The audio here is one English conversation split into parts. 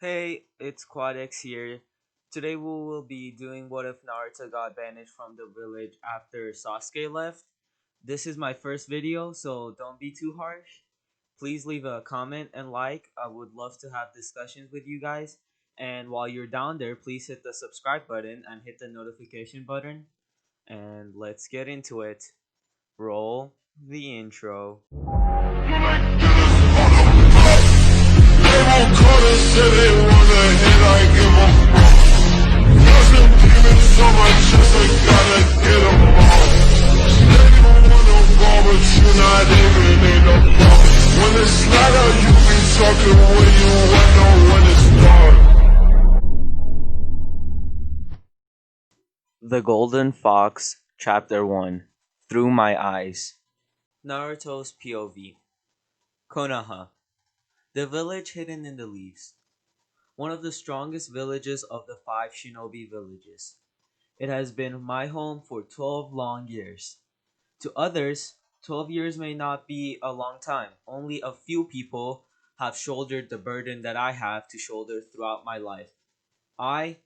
Hey, it's QuadX here. Today we will be doing what if Naruto got banished from the village after Sasuke left. This is my first video, so don't be too harsh. Please leave a comment and like. I would love to have discussions with you guys. And while you're down there, please hit the subscribe button and hit the notification button. And let's get into it. Roll the intro. The Golden Fox, Chapter 1 Through My Eyes. Naruto's POV. Konoha, the village hidden in the leaves. One of the strongest villages of the 5 shinobi villages. It has been my home for 12 long years. To others, 12 years may not be a long time. Only a few people have shouldered the burden that I have to shoulder throughout my life. I,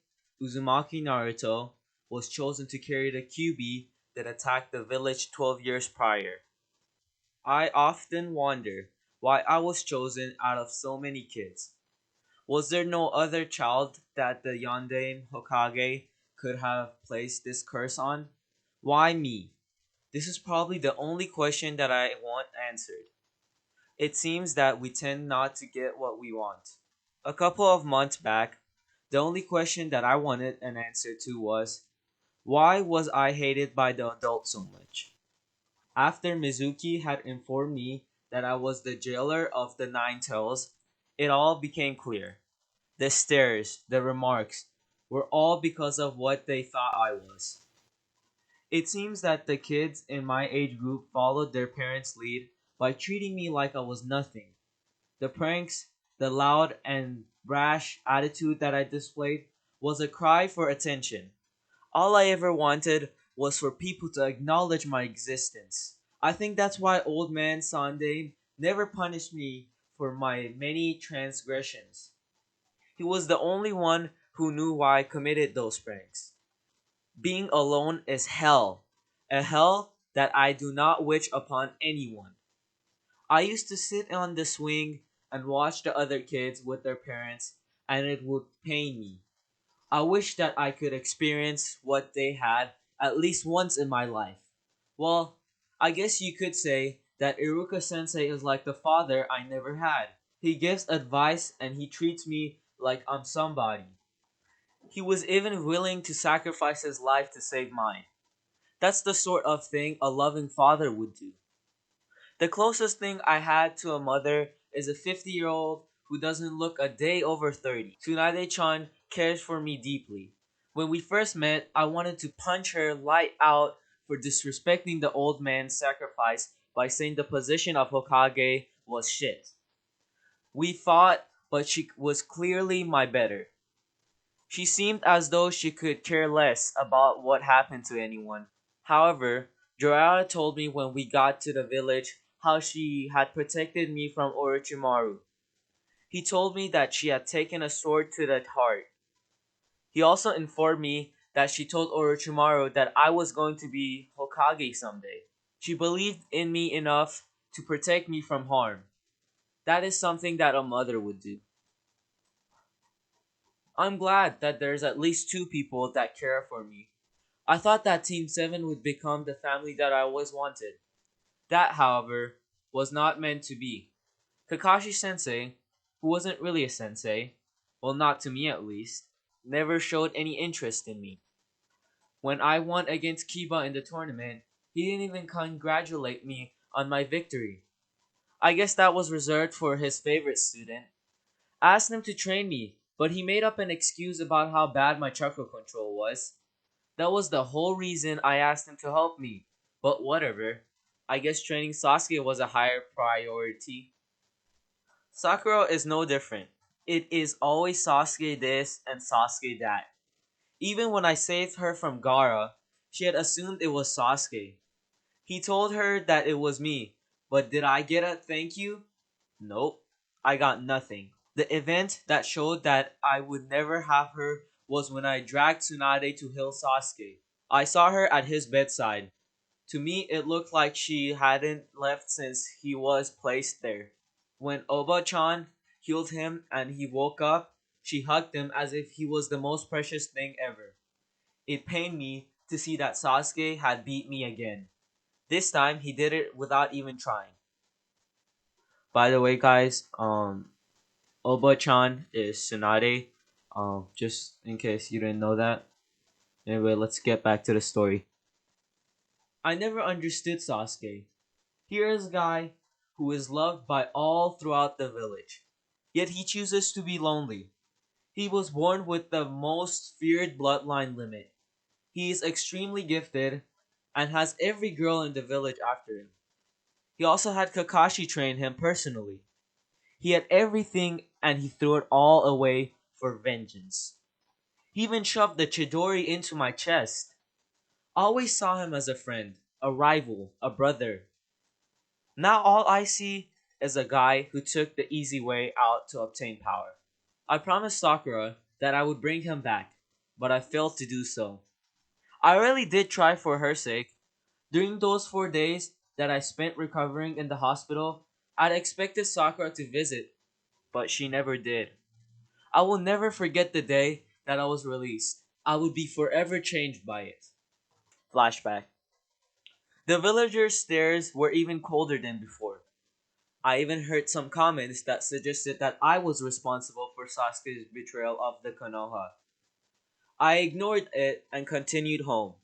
Uzumaki Naruto, was chosen to carry the QB that attacked the village 12 years prior. I often wonder why I was chosen out of so many kids. Was there no other child that the Yondaime Hokage could have placed this curse on? Why me? This is probably the only question that I want answered. It seems that we tend not to get what we want. A couple of months back, the only question that I wanted an answer to was, why was I hated by the adults so much? After Mizuki had informed me that I was the jailer of the Nine Tails, it all became clear. The stares, the remarks, were all because of what they thought I was. It seems that the kids in my age group followed their parents' lead by treating me like I was nothing. The pranks, the loud and brash attitude that I displayed was a cry for attention. All I ever wanted was for people to acknowledge my existence. I think that's why Old Man Sunday never punished me for my many transgressions. He was the only one who knew why I committed those pranks. Being alone is hell, a hell that I do not wish upon anyone. I used to sit on the swing and watch the other kids with their parents, and it would pain me. I wish that I could experience what they had at least once in my life. Well, I guess you could say that Iruka sensei is like the father I never had. He gives advice and he treats me like I'm somebody. He was even willing to sacrifice his life to save mine. That's the sort of thing a loving father would do. The closest thing I had to a mother is a 50-year-old who doesn't look a day over 30. Tsunade-chan cares for me deeply. When we first met, I wanted to punch her light out for disrespecting the old man's sacrifice by saying the position of Hokage was shit. We fought, but she was clearly my better. She seemed as though she could care less about what happened to anyone. However, Jiraiya told me when we got to the village how she had protected me from Orochimaru. He told me that she had taken a sword to the heart. He also informed me that she told Orochimaru that I was going to be Hokage someday. She believed in me enough to protect me from harm. That is something that a mother would do. I'm glad that there's at least two people that care for me. I thought that Team 7 would become the family that I always wanted. That, however, was not meant to be. Kakashi Sensei, who wasn't really a sensei, well, not to me at least, never showed any interest in me. When I won against Kiba in the tournament, he didn't even congratulate me on my victory. I guess that was reserved for his favorite student. I asked him to train me, but he made up an excuse about how bad my chakra control was. That was the whole reason I asked him to help me. But whatever. I guess training Sasuke was a higher priority. Sakura is no different. It is always Sasuke this and Sasuke that. Even when I saved her from Gaara, she had assumed it was Sasuke. He told her that it was me, but did I get a thank you? Nope, I got nothing. The event that showed that I would never have her was when I dragged Tsunade to heal Sasuke. I saw her at his bedside. To me, it looked like she hadn't left since he was placed there. When Oba-chan healed him and he woke up, she hugged him as if he was the most precious thing ever. It pained me to see that Sasuke had beat me again. This time, he did it without even trying. By the way, guys, Oba-chan is Tsunade. Just in case you didn't know that. Anyway, let's get back to the story. I never understood Sasuke. Here is a guy who is loved by all throughout the village. Yet he chooses to be lonely. He was born with the most feared bloodline limit. He is extremely gifted and has every girl in the village after him. He also had Kakashi train him personally. He had everything and he threw it all away for vengeance. He even shoved the Chidori into my chest. I always saw him as a friend, a rival, a brother. Now all I see is a guy who took the easy way out to obtain power. I promised Sakura that I would bring him back, but I failed to do so. I really did try for her sake. During those 4 days that I spent recovering in the hospital, I'd expected Sakura to visit, but she never did. I will never forget the day that I was released. I would be forever changed by it. Flashback. The villagers' stares were even colder than before. I even heard some comments that suggested that I was responsible for Sasuke's betrayal of the Konoha. I ignored it and continued home.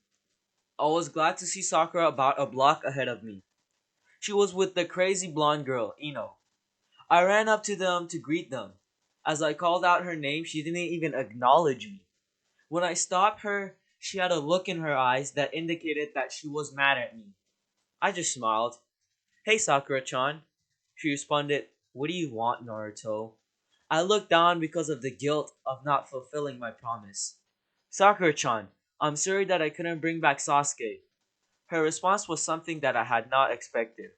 I was glad to see Sakura about a block ahead of me. She was with the crazy blonde girl, Ino. I ran up to them to greet them. As I called out her name, she didn't even acknowledge me. When I stopped her, she had a look in her eyes that indicated that she was mad at me. I just smiled. Hey Sakura-chan. She responded, What do you want, Naruto? I looked down because of the guilt of not fulfilling my promise. Sakura-chan, I'm sorry that I couldn't bring back Sasuke. Her response was something that I had not expected.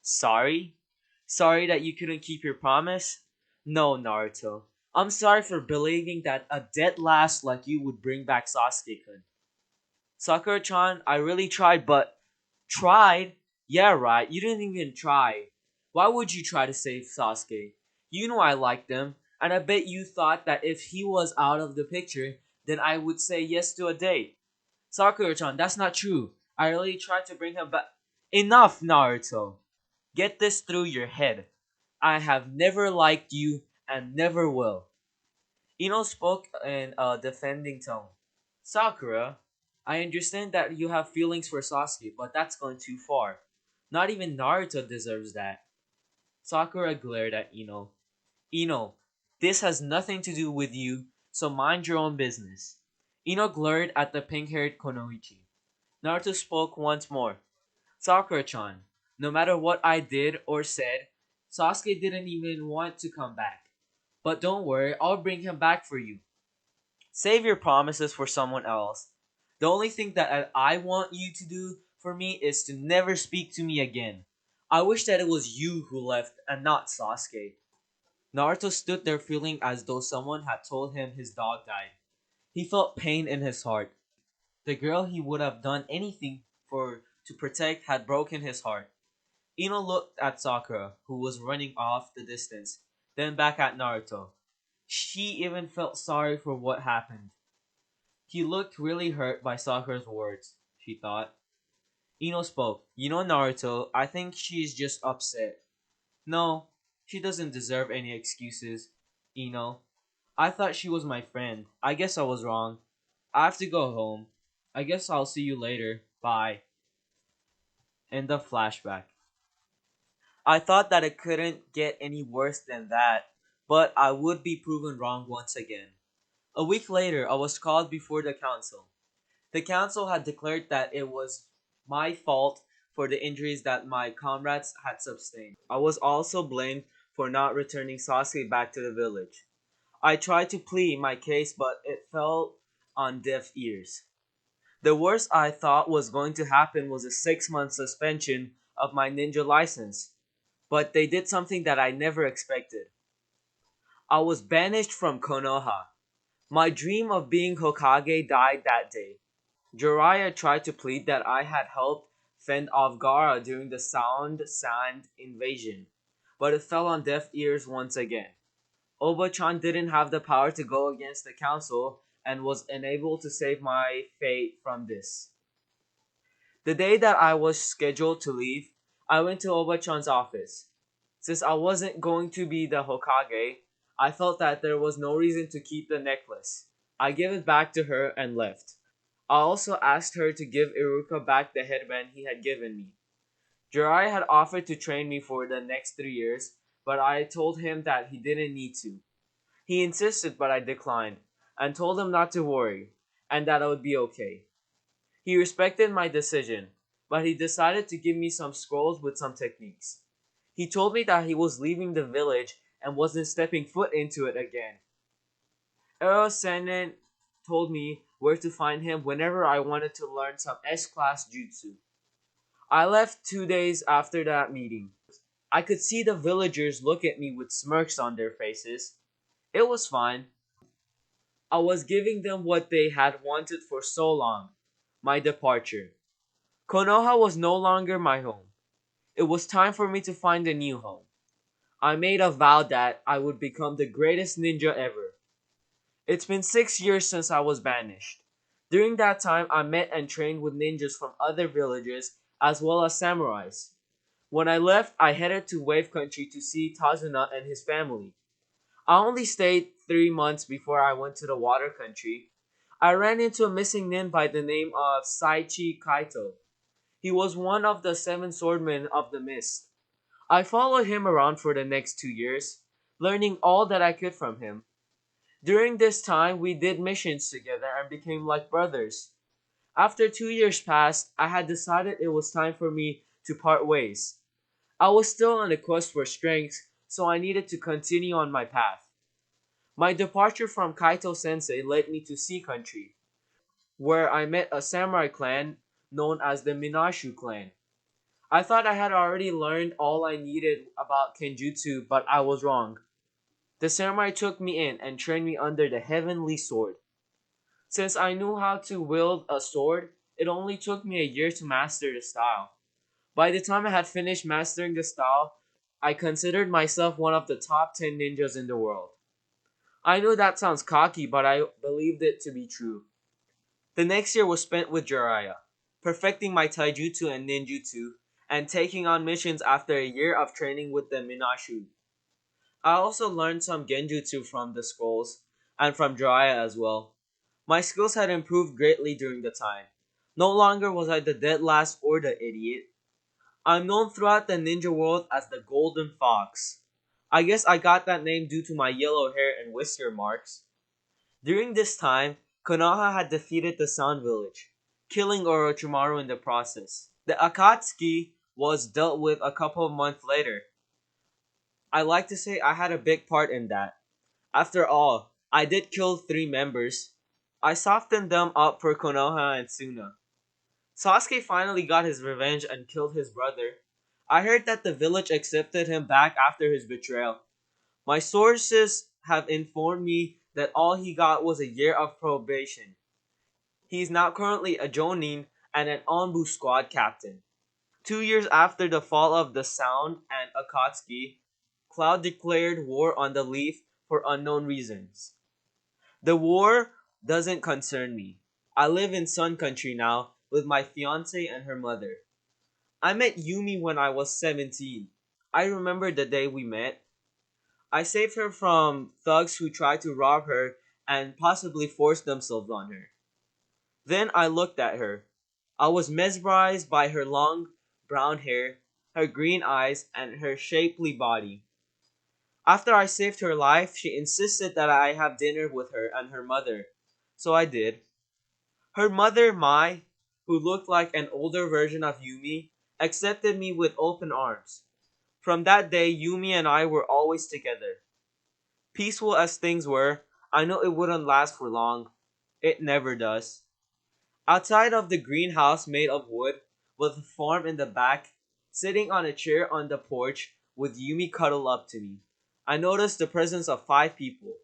Sorry? Sorry that you couldn't keep your promise? No, Naruto. I'm sorry for believing that a dead last like you would bring back Sasuke-kun. Sakura-chan, I really tried, but... Tried? Yeah, right, you didn't even try. Why would you try to save Sasuke? You know I liked him, and I bet you thought that if he was out of the picture, then I would say yes to a date. Sakura-chan, that's not true. I really tried to bring him back. Enough, Naruto. Get this through your head. I have never liked you and never will. Ino spoke in a defending tone. Sakura, I understand that you have feelings for Sasuke, but that's going too far. Not even Naruto deserves that. Sakura glared at Ino. Ino, this has nothing to do with you, so mind your own business. Ino glared at the pink-haired Konoichi. Naruto spoke once more. Sakura-chan, no matter what I did or said, Sasuke didn't even want to come back. But don't worry, I'll bring him back for you. Save your promises for someone else. The only thing that I want you to do for me is to never speak to me again. I wish that it was you who left and not Sasuke. Naruto stood there feeling as though someone had told him his dog died. He felt pain in his heart. The girl he would have done anything for to protect had broken his heart. Ino looked at Sakura, who was running off the distance, then back at Naruto. She even felt sorry for what happened. He looked really hurt by Sakura's words, she thought. Ino spoke. You know, Naruto, I think she's just upset. No, she doesn't deserve any excuses. Ino, I thought she was my friend. I guess I was wrong. I have to go home. I guess I'll see you later. Bye. End of flashback. I thought that it couldn't get any worse than that, but I would be proven wrong once again. A week later, I was called before the council. The council had declared that it was my fault for the injuries that my comrades had sustained. I was also blamed for not returning Sasuke back to the village. I tried to plead my case, but it fell on deaf ears. The worst I thought was going to happen was a 6-month suspension of my ninja license, but they did something that I never expected. I was banished from Konoha. My dream of being Hokage died that day. Jiraiya tried to plead that I had helped fend off Gaara during the Sound Sand invasion, but it fell on deaf ears once again. Oba-chan didn't have the power to go against the council and was unable to save my fate from this. The day that I was scheduled to leave, I went to Oba-chan's office. Since I wasn't going to be the Hokage, I felt that there was no reason to keep the necklace. I gave it back to her and left. I also asked her to give Iruka back the headband he had given me. Jiraiya had offered to train me for the next 3 years, but I told him that he didn't need to. He insisted, but I declined, and told him not to worry, and that I would be okay. He respected my decision, but he decided to give me some scrolls with some techniques. He told me that he was leaving the village and wasn't stepping foot into it again. Eros Senen told me where to find him whenever I wanted to learn some S-class jutsu. I left 2 days after that meeting. I could see the villagers look at me with smirks on their faces. It was fine. I was giving them what they had wanted for so long, my departure. Konoha was no longer my home. It was time for me to find a new home. I made a vow that I would become the greatest ninja ever. It's been 6 years since I was banished. During that time, I met and trained with ninjas from other villages as well as samurais. When I left, I headed to Wave Country to see Tazuna and his family. I only stayed 3 months before I went to the Water Country. I ran into a missing nin by the name of Saichi Kaito. He was one of the seven swordmen of the mist. I followed him around for the next 2 years, learning all that I could from him. During this time, we did missions together and became like brothers. After 2 years passed, I had decided it was time for me to part ways. I was still on a quest for strength, so I needed to continue on my path. My departure from Kaito sensei led me to Sea Country, where I met a samurai clan known as the Minashu clan. I thought I had already learned all I needed about Kenjutsu, but I was wrong. The samurai took me in and trained me under the Heavenly Sword. Since I knew how to wield a sword, it only took me a year to master the style. By the time I had finished mastering the style, I considered myself one of the top 10 ninjas in the world. I know that sounds cocky, but I believed it to be true. The next year was spent with Jiraiya, perfecting my taijutsu and ninjutsu, and taking on missions after a year of training with the Minashu. I also learned some genjutsu from the scrolls, and from Jiraiya as well. My skills had improved greatly during the time. No longer was I the dead last or the idiot. I'm known throughout the ninja world as the Golden Fox. I guess I got that name due to my yellow hair and whisker marks. During this time, Konoha had defeated the Sound Village, killing Orochimaru in the process. The Akatsuki was dealt with a couple of months later. I like to say I had a big part in that. After all, I did kill 3 members. I softened them up for Konoha and Suna. Sasuke finally got his revenge and killed his brother. I heard that the village accepted him back after his betrayal. My sources have informed me that all he got was a year of probation. He is now currently a Jonin and an Onbu squad captain. 2 years after the fall of the Sound and Akatsuki, Cloud declared war on the Leaf for unknown reasons. The war doesn't concern me. I live in Sun Country now with my fiance and her mother. I met Yumi when I was 17. I remember the day we met. I saved her from thugs who tried to rob her and possibly force themselves on her. Then I looked at her. I was mesmerized by her long brown hair, her green eyes, and her shapely body. After I saved her life, she insisted that I have dinner with her and her mother. So I did. Her mother, Mai, who looked like an older version of Yumi, accepted me with open arms. From that day, Yumi and I were always together. Peaceful as things were, I know it wouldn't last for long. It never does. Outside of the greenhouse made of wood, with a farm in the back, sitting on a chair on the porch with Yumi cuddled up to me. I noticed the presence of 5 people.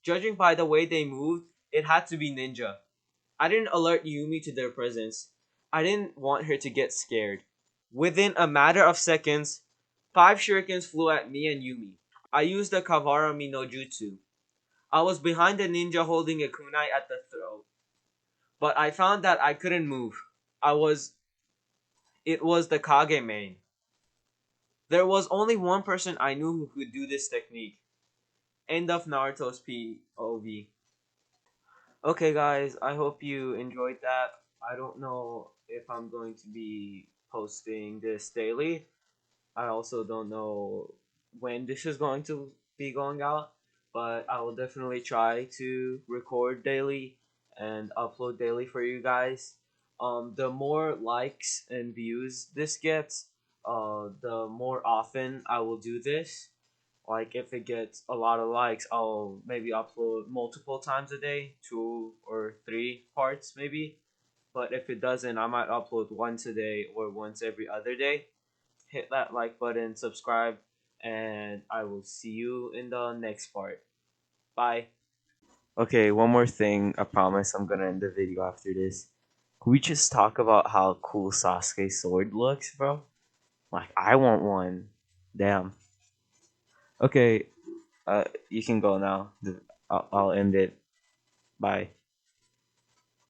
Judging by the way they moved, it had to be ninja. I didn't alert Yumi to their presence. I didn't want her to get scared. Within a matter of seconds, 5 shurikens flew at me and Yumi. I used the Kawarami no Jutsu. I was behind the ninja holding a kunai at the throat, but I found that I couldn't move. I was It was the Kage main. There was only one person I knew who could do this technique. End of Naruto's POV. Okay, guys, I hope you enjoyed that. I don't know if I'm going to be posting this daily. I also don't know when this is going to be going out, but I will definitely try to record daily and upload daily for you guys. The more likes and views this gets, the more often I will do this. Like if it gets a lot of likes, I'll maybe upload multiple times a day, 2 or 3 parts maybe. But if it doesn't, I might upload once a day or once every other day. Hit that like button, subscribe, and I will see you in the next part. Bye. Okay, one more thing. I promise I'm gonna end the video after this. Can we just talk about how cool Sasuke's sword looks, bro? Like, I want one. Damn. Okay, you can go now. I'll end it. Bye.